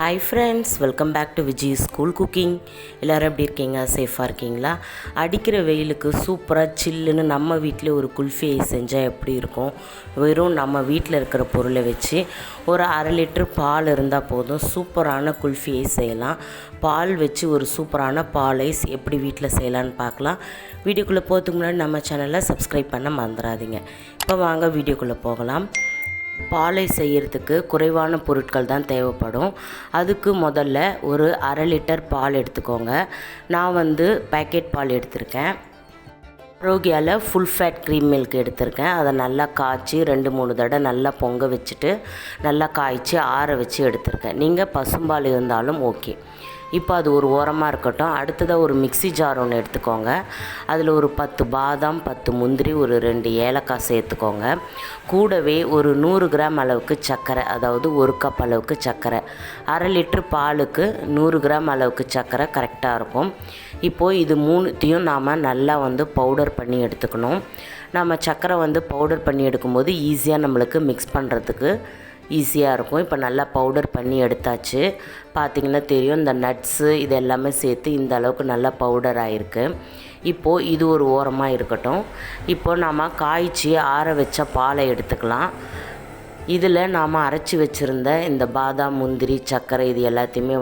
Hi friends, welcome back to Vijis school cooking. எல்லாரும் எப்படி இருக்கீங்க? சேஃபாக இருக்கீங்களா? அடிக்கிற வெயிலுக்கு சூப்பராக சில்லுன்னு நம்ம வீட்டில் ஒரு குல்ஃபியை செஞ்சால் எப்படி இருக்கும்? வெறும் நம்ம வீட்டில் இருக்கிற பொருளை வச்சு ஒரு 1/2 லிட்டர் பால் இருந்தால் போதும், சூப்பரான குல்ஃபியை செய்யலாம். பால் வச்சு ஒரு சூப்பரான பால் ஐஸ் எப்படி வீட்டில் செய்யலான்னு பார்க்கலாம். வீடியோக்குள்ளே போகிறதுக்கு முன்னாடி நம்ம சேனலை சப்ஸ்கிரைப் பண்ண மறந்துடாதீங்க. இப்போ வாங்க வீடியோக்குள்ளே போகலாம். பாலை செய்கிறதுக்கு குறைவான பொருட்கள் தான் தேவைப்படும். அதுக்கு முதல்ல ஒரு 1/2 லிட்டர் பால் எடுத்துக்கோங்க. நான் பேக்கெட் பால் எடுத்திருக்கேன். ஆரோக்கியாவில் ஃபுல் ஃபேட் க்ரீம் மில்க் எடுத்திருக்கேன். அதை நல்லா காய்ச்சி 2-3 தடவை நல்லா பொங்க வச்சுட்டு நல்லா காய்ச்சி ஆற வச்சு எடுத்திருக்கேன். நீங்கள் பசும்பால் இருந்தாலும் ஓகே. இப்போ அது ஒரு ஓரமாக இருக்கட்டும். அடுத்ததாக ஒரு மிக்ஸி ஜார் ஒன்று எடுத்துக்கோங்க. அதில் ஒரு 10 பாதாம், 10 முந்திரி, ஒரு 2 ஏலக்காய் சேர்த்துக்கோங்க. கூடவே ஒரு 100 கிராம் அளவுக்கு சர்க்கரை, அதாவது 1 கப் அளவுக்கு சர்க்கரை. 1/2 லிட்டர் பாலுக்கு 100 கிராம் அளவுக்கு சர்க்கரை கரெக்டாக இருக்கும். இப்போது இது மூணுத்தையும் நாம் நல்லா பவுடர் பண்ணி எடுத்துக்கணும். நம்ம சர்க்கரை பவுடர் பண்ணி எடுக்கும்போது ஈஸியாக நம்மளுக்கு மிக்ஸ் பண்ணுறதுக்கு ஈஸியாக இருக்கும். இப்போ நல்லா பவுடர் பண்ணி எடுத்தாச்சு. பார்த்திங்கன்னா தெரியும், இந்த நட்ஸு இது எல்லாமே சேர்த்து இந்த அளவுக்கு நல்லா பவுடர் ஆகிருக்கு. இப்போது இது ஒரு ஓரமாக இருக்கட்டும். இப்போது நாம் காய்ச்சி ஆற வச்ச பாலை எடுத்துக்கலாம். இதில் நாம் அரைச்சி வச்சுருந்த இந்த பாதாம், முந்திரி, சர்க்கரை இது எல்லாத்தையுமே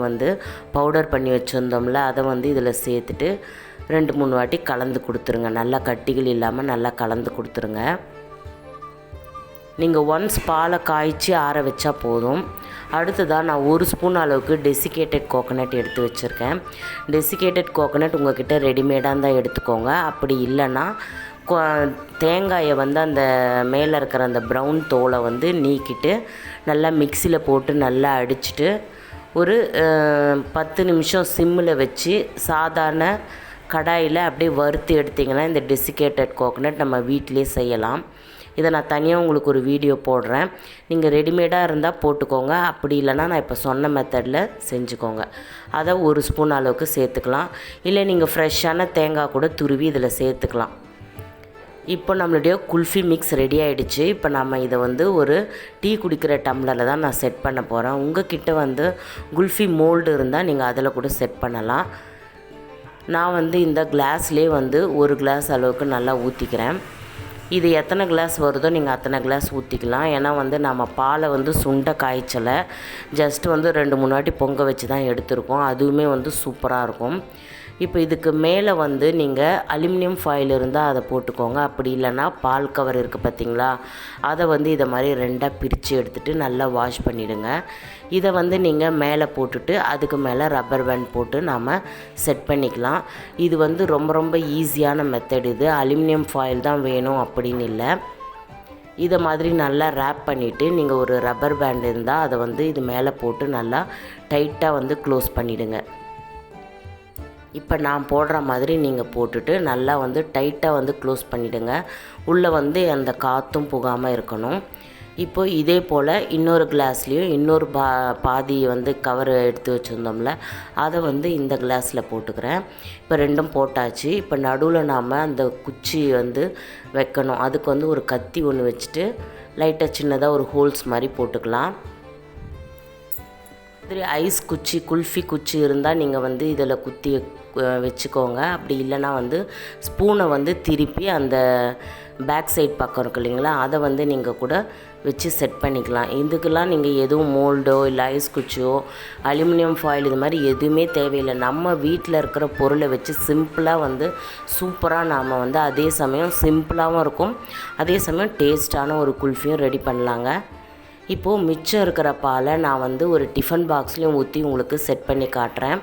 பவுடர் பண்ணி வச்சுருந்தோம்ல, அதை இதில் சேர்த்துட்டு 2-3 வாட்டி கலந்து கொடுத்துருங்க. நல்லா கட்டிகள் இல்லாமல் நல்லா கலந்து கொடுத்துருங்க. நீங்கள் ஒன்ஸ் பாலை காய்ச்சி ஆற வச்சா போதும். அடுத்ததாக நான் 1 ஸ்பூன் அளவுக்கு டெசிகேட்டட் கோகோனட் எடுத்து வச்சுருக்கேன். டெசிகேட்டட் கோகோனட் உங்கள் கிட்டே ரெடிமேடாக தான் எடுத்துக்கோங்க. அப்படி இல்லைன்னா தேங்காயை அந்த மேலே இருக்கிற அந்த ப்ரௌன் தோலை நீக்கிட்டு நல்லா மிக்சியில் போட்டு நல்லா அடிச்சுட்டு ஒரு 10 நிமிஷம் சிம்மில் வச்சு சாதாரண கடாயில் அப்படியே வறுத்து எடுத்திங்கன்னா இந்த டெசிகேட்டட் கோகோனட் நம்ம வீட்டிலே செய்யலாம். இதை நான் தனியாக உங்களுக்கு ஒரு வீடியோ போடுறேன். நீங்கள் ரெடிமேடாக இருந்தால் போட்டுக்கோங்க. அப்படி இல்லைனா நான் இப்போ சொன்ன மெத்தடில் செஞ்சுக்கோங்க. அதை 1 ஸ்பூன் அளவுக்கு சேர்த்துக்கலாம். இல்லை நீங்கள் ஃப்ரெஷ்ஷான தேங்காய் கூட துருவி இதில் சேர்த்துக்கலாம். இப்போ நம்மளுடைய குல்ஃபி மிக்ஸ் ரெடி ஆகிடுச்சு. இப்போ நம்ம இதை ஒரு டீ குடிக்கிற டம்ளரில் தான் நான் செட் பண்ண போகிறேன். உங்கள் கிட்டே குல்ஃபி மோல்டு இருந்தால் நீங்கள் அதில் கூட செட் பண்ணலாம். நான் இந்த கிளாஸ்லேயே 1 கிளாஸ் அளவுக்கு நல்லா ஊற்றிக்கிறேன். இது எத்தனை கிளாஸ் வருதோ நீங்கள் அத்தனை கிளாஸ் ஊற்றிக்கலாம். ஏன்னா நம்ம பாலை சுண்டை காய்ச்சலை ஜஸ்ட் 2-3 வாட்டி பொங்க வச்சு தான் எடுத்துருக்கோம். அதுவுமே சூப்பராக இருக்கும். இப்போ இதுக்கு மேலே நீங்கள் அலுமினியம் ஃபாயில் இருந்தால் அதை போட்டுக்கோங்க. அப்படி இல்லைன்னா பால் கவர் இருக்குது பார்த்திங்களா, அதை இதை மாதிரி 2ஆக பிரித்து எடுத்துகிட்டு நல்லா வாஷ் பண்ணிவிடுங்க. இதை நீங்கள் மேலே போட்டுட்டு அதுக்கு மேலே ரப்பர் பேண்ட் போட்டு நாம் செட் பண்ணிக்கலாம். இது ரொம்ப ரொம்ப ஈஸியான மெத்தட். இது அலுமினியம் ஃபாயில் தான் வேணும் அப்படின்னு இல்லை. இதை மாதிரி நல்லா ரேப் பண்ணிவிட்டு நீங்கள் ஒரு ரப்பர் பேண்ட் இருந்தால் அதை இது மேலே போட்டு நல்லா டைட்டாக க்ளோஸ் பண்ணிவிடுங்க. இப்போ நான் போடுற மாதிரி நீங்கள் போட்டுட்டு நல்லா டைட்டாக க்ளோஸ் பண்ணிவிடுங்க. உள்ளே அந்த காற்றும் புகாமல் இருக்கணும். இப்போ இதே போல் இன்னொரு கிளாஸ்லேயும் இன்னொரு பாதி கவர் எடுத்து வச்சுருந்தோம்ல, அதை இந்த கிளாஸில் போட்டுக்கிறேன். இப்போ 2ம் போட்டாச்சு. இப்போ நடுவில் நாம் அந்த குச்சி வைக்கணும். அதுக்கு ஒரு கத்தி ஒன்று வச்சுட்டு லைட்டாக சின்னதாக ஒரு ஹோல்ஸ் மாதிரி போட்டுக்கலாம். ஐஸ் குச்சி, குல்ஃபி குச்சி இருந்தால் நீங்கள் இதில் குத்தி வச்சுக்கோங்க. அப்படி இல்லைனா ஸ்பூனை திருப்பி அந்த பேக் சைட் பக்கம் இருக்கு இல்லைங்களா, அதை நீங்கள் கூட வச்சு செட் பண்ணிக்கலாம். இதுக்கெல்லாம் நீங்கள் எதுவும் மோல்டோ இல்லை ஐஸ் குச்சியோ அலுமினியம் ஃபாயில் இது மாதிரி எதுவுமே தேவையில்லை. நம்ம வீட்டில் இருக்கிற பொருளை வச்சு சிம்பிளாக சூப்பராக நாம் அதே சமயம் சிம்பிளாகவும் இருக்கும், அதே சமயம் டேஸ்ட்டான ஒரு குல்ஃபியும் ரெடி பண்ணலாங்க. இப்போது மிச்சம் இருக்கிற பாலை நான் ஒரு டிஃபன் பாக்ஸ்லேயும் ஊற்றி உங்களுக்கு செட் பண்ணி காட்டுறேன்.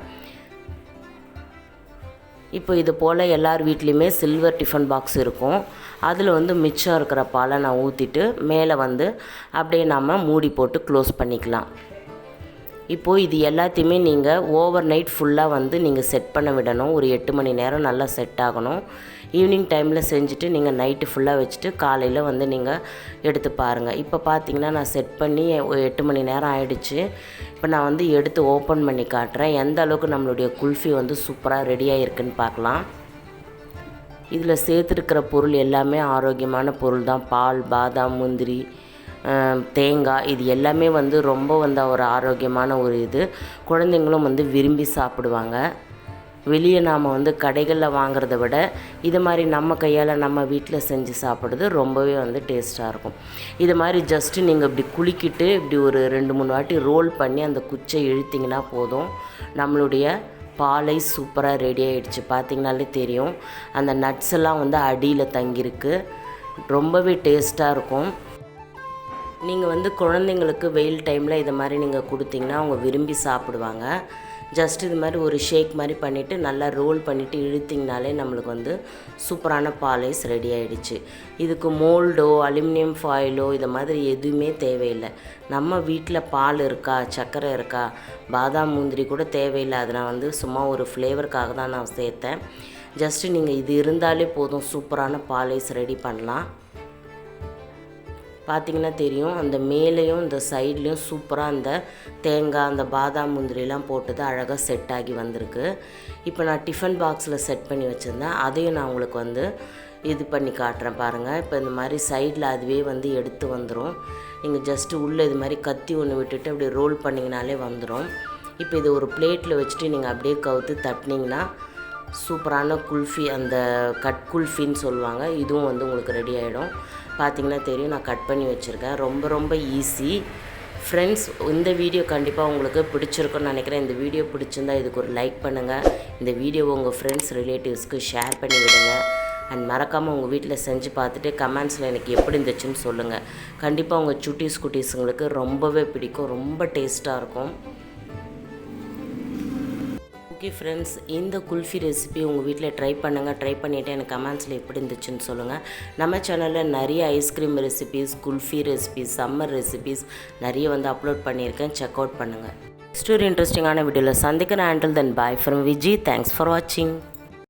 இப்போ இது போல் எல்லார் வீட்லேயுமே சில்வர் டிஃபன் பாக்ஸ் இருக்கும். அதில் மிச்சம் இருக்கிற பாலை நான் ஊற்றிட்டு மேலே அப்படியே நாம் மூடி போட்டு க்ளோஸ் பண்ணிக்கலாம். இப்போது இது எல்லாத்தையுமே நீங்கள் ஓவர் நைட் ஃபுல்லாக நீங்கள் செட் பண்ண விடணும். ஒரு 8 மணி நேரம் நல்லா செட் ஆகணும். ஈவினிங் டைமில் செஞ்சுட்டு நீங்கள் நைட்டு ஃபுல்லாக வச்சுட்டு காலையில் நீங்கள் எடுத்து பாருங்கள். இப்போ பார்த்திங்கன்னா நான் செட் பண்ணி 8 மணி நேரம் ஆகிடுச்சு. இப்போ நான் எடுத்து ஓப்பன் பண்ணி காட்டுறேன். எந்த அளவுக்கு நம்மளுடைய குல்ஃபி சூப்பராக ரெடியாக இருக்குதுன்னு பார்க்கலாம். இதில் சேர்த்துருக்கிற பொருள் எல்லாமே ஆரோக்கியமான பொருள் தான். பால், பாதாம், முந்திரி, தேங்காய் இது எல்லாமே வந்து ரொம்ப வந்து ஒரு ஆரோக்கியமான ஒரு இது. குழந்தைங்களும் வந்து விரும்பி சாப்பிடுவாங்க. வெளியே நாம் வந்து கடைகளில் வாங்குறத விட இது மாதிரி நம்ம கையால் நம்ம வீட்டில் செஞ்சு சாப்பிட்றது ரொம்பவே வந்து டேஸ்ட்டாக இருக்கும். இது மாதிரி ஜஸ்ட்டு நீங்கள் இப்படி குலுக்கிட்டு இப்படி ஒரு 2-3 வாட்டி ரோல் பண்ணி அந்த குச்சை இழுத்திங்கன்னா போதும், நம்மளுடைய பாலை சூப்பராக ரெடி ஆகிடுச்சு. பார்த்திங்கனாலே தெரியும், அந்த நட்ஸ் எல்லாம் வந்து அடியில் தங்கியிருக்கு. ரொம்பவே டேஸ்ட்டாக இருக்கும். நீங்கள் வந்து குழந்தைங்களுக்கு வெயில் டைமில் இதை மாதிரி நீங்கள் கொடுத்தீங்கன்னா அவங்க விரும்பி சாப்பிடுவாங்க. ஜஸ்ட் இது மாதிரி ஒரு ஷேக் மாதிரி பண்ணிவிட்டு நல்லா ரோல் பண்ணிவிட்டு இழுத்திங்கனாலே நம்மளுக்கு வந்து சூப்பரான பால் ஐஸ் ரெடி ஆகிடுச்சு. இதுக்கு மோல்டோ அலுமினியம் ஃபாயிலோ இதை மாதிரி எதுவுமே தேவையில்லை. நம்ம வீட்டில் பால் இருக்கா, சர்க்கரை இருக்கா, பாதாம் முந்திரி கூட தேவையில்லை. அதை நான் வந்து சும்மா ஒரு ஃப்ளேவருக்காக தான் நான் சேர்த்தேன். ஜஸ்ட்டு நீங்கள் இது இருந்தாலே போதும், சூப்பரான பால் ஐஸ் ரெடி பண்ணலாம். பார்த்திங்கன்னா தெரியும், அந்த மேலேயும் இந்த சைட்லேயும் சூப்பராக அந்த தேங்காய் அந்த பாதாம் முந்திரிலாம் போட்டது அழகாக செட் ஆகி வந்திருக்கு. இப்போ நான் டிஃபன் பாக்ஸில் செட் பண்ணி வச்சுருந்தேன், அதையும் நான் உங்களுக்கு வந்து இது பண்ணி காட்டுறேன் பாருங்கள். இப்போ இந்த மாதிரி சைடில் அதுவே வந்து எடுத்து வந்துடும். நீங்கள் ஜஸ்ட்டு உள்ளே இது மாதிரி கத்தி ஒன்று விட்டுட்டு அப்படியே ரோல் பண்ணிங்கனாலே வந்துடும். இப்போ இது ஒரு பிளேட்டில் வச்சுட்டு நீங்கள் அப்படியே கவுத்து தட்டினீங்கன்னா சூப்பரான குல்ஃபி, அந்த கட் குல்ஃபின்னு சொல்லுவாங்க, இதுவும் வந்து உங்களுக்கு ரெடி ஆகிடும். பார்த்திங்கன்னா தெரியும், நான் கட் பண்ணி வச்சுருக்கேன். ரொம்ப ரொம்ப ஈஸி ஃப்ரெண்ட்ஸ். இந்த வீடியோ கண்டிப்பாக உங்களுக்கு பிடிச்சிருக்குன்னு நினைக்கிறேன். இந்த வீடியோ பிடிச்சிருந்தா இதுக்கு ஒரு லைக் பண்ணுங்கள். இந்த வீடியோவை உங்கள் ஃப்ரெண்ட்ஸ் ரிலேட்டிவ்ஸ்க்கு ஷேர் பண்ணி விடுங்க. அண்ட் மறக்காமல் உங்கள் வீட்டில் செஞ்சு பார்த்துட்டு கமெண்ட்ஸில் எனக்கு எப்படி இருந்துச்சுன்னு சொல்லுங்கள். கண்டிப்பாக உங்கள் குட்டீஸுங்களுக்கு ரொம்பவே பிடிக்கும், ரொம்ப டேஸ்ட்டாக இருக்கும். ஓகே ஃப்ரெண்ட்ஸ், இந்த குல்ஃபி ரெசிபி உங்கள் வீட்டில் ட்ரை பண்ணுங்கள். ட்ரை பண்ணிவிட்டு எனக்கு கமெண்ட்ஸில் எப்படி இருந்துச்சுன்னு சொல்லுங்கள். நம்ம சேனலில் நிறைய ice cream recipes, kulfi recipes, summer recipes நிறைய வந்து அப்லோட் பண்ணியிருக்கேன். செக் அவுட் பண்ணுங்கள். நெக்ஸ்ட் ஒரு இன்ட்ரெஸ்டிங்கான வீடியோவில் சந்திக்கிறேன். until then bye from Vijis. Thanks for watching.